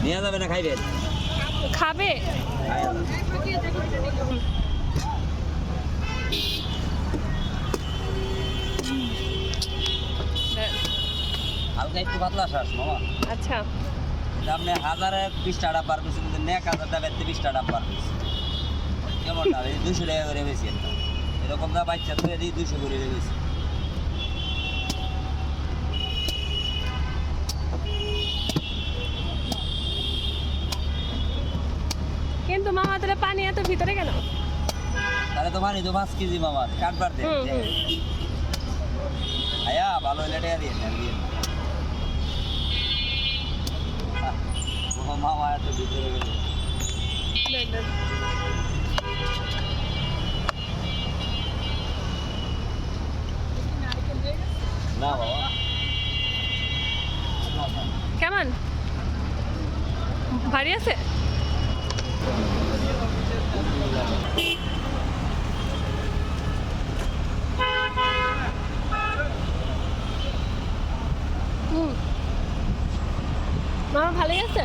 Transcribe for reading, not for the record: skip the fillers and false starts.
নিয়ে যাবে না খাইবেন? খাবে? হালকা একটু পাতলা শ্বাস মামা। আচ্ছা আপনি 1020 টাকা পার পিস কিন্তু 1000 টাকা 20 টাকা পার পিস কেমন না? 200 টাকা করে বেশি একটা এরকম দা বাচ্চা তো এই 200 করে বেশি। কিন্তু মামা তাহলে পানি এত ভিতরে কেন? তাহলে তো পানি তো 5 কেজি মামা কাটবার দেন আয়া ভালো হইলে টাকা দিয়ে দেন দিয়ে মামা এত ভিতরে গেল না বাবা। কেমন ভারী আছে? মামা ভালোই আছে।